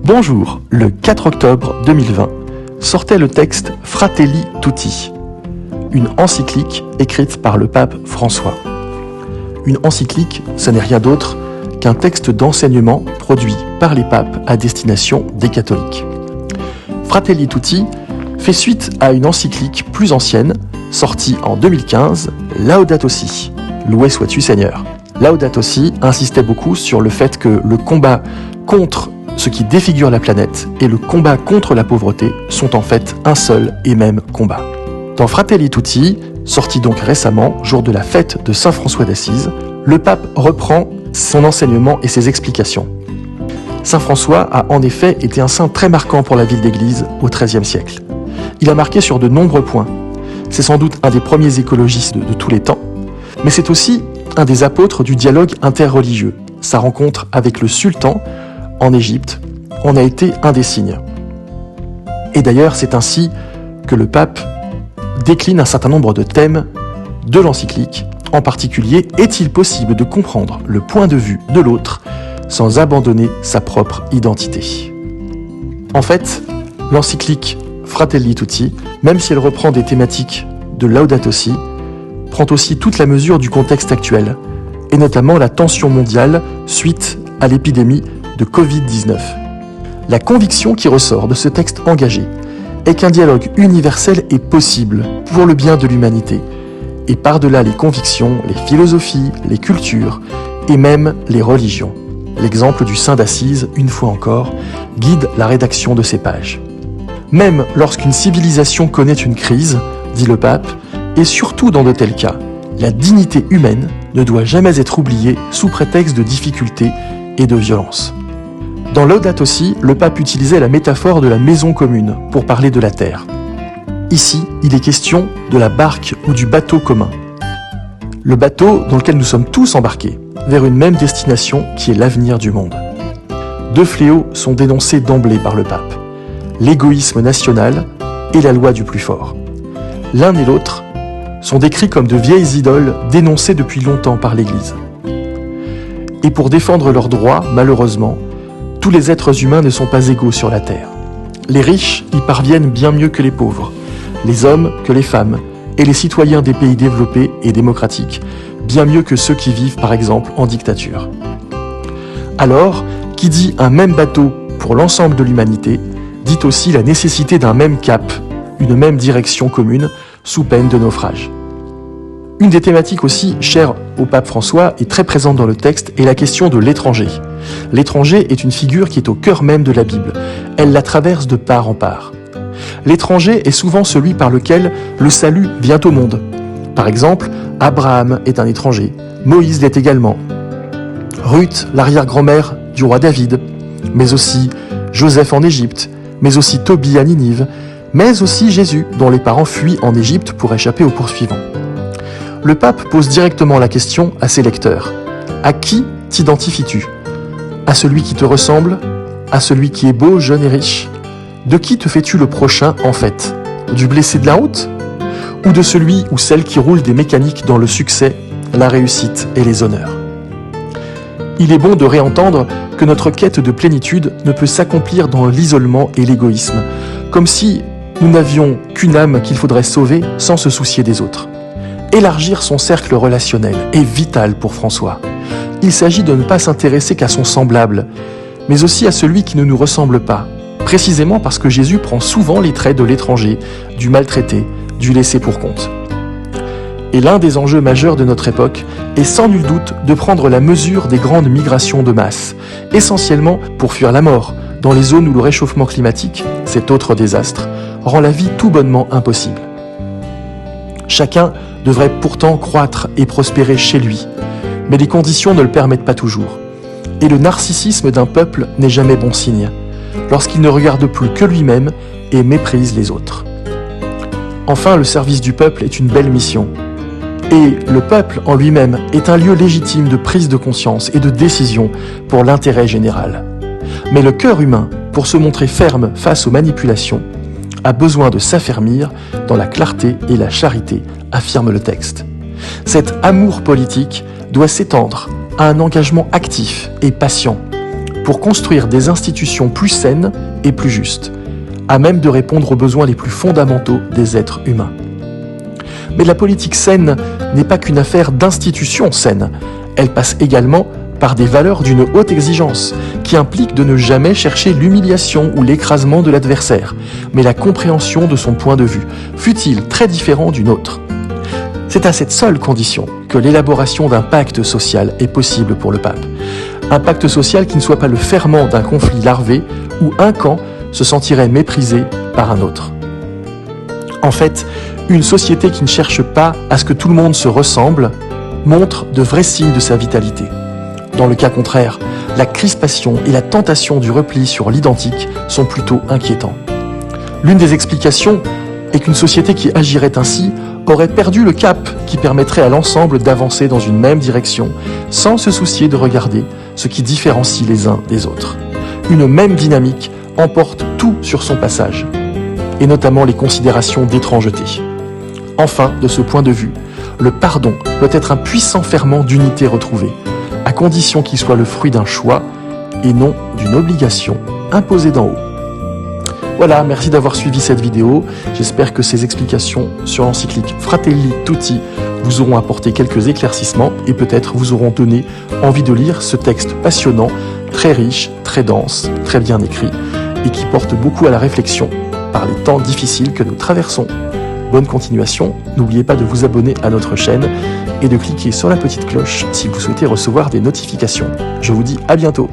Bonjour, le 4 octobre 2020 sortait le texte Fratelli Tutti, une encyclique écrite par le pape François. Une encyclique, ce n'est rien d'autre qu'un texte d'enseignement produit par les papes à destination des catholiques. Fratelli Tutti fait suite à une encyclique plus ancienne, sortie en 2015, Laudato Si, loué sois-tu Seigneur. Laudato Si insistait beaucoup sur le fait que le combat contre ce qui défigure la planète et le combat contre la pauvreté sont en fait un seul et même combat. Dans Fratelli Tutti, sorti donc récemment, jour de la fête de Saint François d'Assise, le pape reprend son enseignement et ses explications. Saint François a en effet été un saint très marquant pour la ville d'Église au XIIIe siècle. Il a marqué sur de nombreux points. C'est sans doute un des premiers écologistes de tous les temps, mais c'est aussi un des apôtres du dialogue interreligieux. Sa rencontre avec le sultan en Égypte en a été un des signes. Et d'ailleurs, c'est ainsi que le pape décline un certain nombre de thèmes de l'encyclique. En particulier, est-il possible de comprendre le point de vue de l'autre sans abandonner sa propre identité ? En fait, l'encyclique Fratelli Tutti, même si elle reprend des thématiques de Laudato Si, prend aussi toute la mesure du contexte actuel, et notamment la tension mondiale suite à l'épidémie de Covid-19. La conviction qui ressort de ce texte engagé est qu'un dialogue universel est possible pour le bien de l'humanité, et par-delà les convictions, les philosophies, les cultures, et même les religions. L'exemple du saint d'Assise, une fois encore, guide la rédaction de ces pages. Même lorsqu'une civilisation connaît une crise, dit le pape, et surtout dans de tels cas, la dignité humaine ne doit jamais être oubliée sous prétexte de difficultés et de violence. Dans Laudato Si, le pape utilisait la métaphore de la maison commune pour parler de la terre. Ici, il est question de la barque ou du bateau commun. Le bateau dans lequel nous sommes tous embarqués, vers une même destination qui est l'avenir du monde. Deux fléaux sont dénoncés d'emblée par le pape, l'égoïsme national et la loi du plus fort. L'un et l'autre sont décrits comme de vieilles idoles dénoncées depuis longtemps par l'Église. Et pour défendre leurs droits, malheureusement, tous les êtres humains ne sont pas égaux sur la terre. Les riches y parviennent bien mieux que les pauvres, les hommes que les femmes, et les citoyens des pays développés et démocratiques, bien mieux que ceux qui vivent par exemple en dictature. Alors, qui dit un même bateau pour l'ensemble de l'humanité, dit aussi la nécessité d'un même cap, une même direction commune, sous peine de naufrage. Une des thématiques aussi chères au pape François et très présente dans le texte est la question de l'étranger. L'étranger est une figure qui est au cœur même de la Bible. Elle la traverse de part en part. L'étranger est souvent celui par lequel le salut vient au monde. Par exemple, Abraham est un étranger, Moïse l'est également, Ruth, l'arrière-grand-mère du roi David, mais aussi Joseph en Égypte, mais aussi Tobie à Ninive, mais aussi Jésus, dont les parents fuient en Égypte pour échapper aux poursuivants. Le pape pose directement la question à ses lecteurs. À qui t'identifies-tu ? À celui qui te ressemble ? À celui qui est beau, jeune et riche ? De qui te fais-tu le prochain en fait ? Du blessé de la route ? Ou de celui ou celle qui roule des mécaniques dans le succès, la réussite et les honneurs ? Il est bon de réentendre que notre quête de plénitude ne peut s'accomplir dans l'isolement et l'égoïsme, comme si nous n'avions qu'une âme qu'il faudrait sauver sans se soucier des autres. Élargir son cercle relationnel est vital pour François. Il s'agit de ne pas s'intéresser qu'à son semblable, mais aussi à celui qui ne nous ressemble pas, précisément parce que Jésus prend souvent les traits de l'étranger, du maltraité, du laissé pour compte. Et l'un des enjeux majeurs de notre époque est sans nul doute de prendre la mesure des grandes migrations de masse, essentiellement pour fuir la mort, dans les zones où le réchauffement climatique, cet autre désastre, rend la vie tout bonnement impossible. Chacun devrait pourtant croître et prospérer chez lui, mais les conditions ne le permettent pas toujours. Et le narcissisme d'un peuple n'est jamais bon signe, lorsqu'il ne regarde plus que lui-même et méprise les autres. Enfin, le service du peuple est une belle mission. Et le peuple en lui-même est un lieu légitime de prise de conscience et de décision pour l'intérêt général. Mais le cœur humain, pour se montrer ferme face aux manipulations, a besoin de s'affermir dans la clarté et la charité, affirme le texte. Cet amour politique doit s'étendre à un engagement actif et patient pour construire des institutions plus saines et plus justes, à même de répondre aux besoins les plus fondamentaux des êtres humains. Mais la politique saine n'est pas qu'une affaire d'institutions saines, elle passe également par des valeurs d'une haute exigence, qui impliquent de ne jamais chercher l'humiliation ou l'écrasement de l'adversaire, mais la compréhension de son point de vue, fût-il très différent du nôtre. C'est à cette seule condition que l'élaboration d'un pacte social est possible pour le pape. Un pacte social qui ne soit pas le ferment d'un conflit larvé où un camp se sentirait méprisé par un autre. En fait, une société qui ne cherche pas à ce que tout le monde se ressemble montre de vrais signes de sa vitalité. Dans le cas contraire, la crispation et la tentation du repli sur l'identique sont plutôt inquiétants. L'une des explications est qu'une société qui agirait ainsi aurait perdu le cap qui permettrait à l'ensemble d'avancer dans une même direction sans se soucier de regarder ce qui différencie les uns des autres. Une même dynamique emporte tout sur son passage, et notamment les considérations d'étrangeté. Enfin, de ce point de vue, le pardon peut être un puissant ferment d'unité retrouvée, à condition qu'il soit le fruit d'un choix et non d'une obligation imposée d'en haut. Voilà, merci d'avoir suivi cette vidéo. J'espère que ces explications sur l'encyclique Fratelli Tutti vous auront apporté quelques éclaircissements et peut-être vous auront donné envie de lire ce texte passionnant, très riche, très dense, très bien écrit et qui porte beaucoup à la réflexion par les temps difficiles que nous traversons. Bonne continuation, n'oubliez pas de vous abonner à notre chaîne et de cliquer sur la petite cloche si vous souhaitez recevoir des notifications. Je vous dis à bientôt.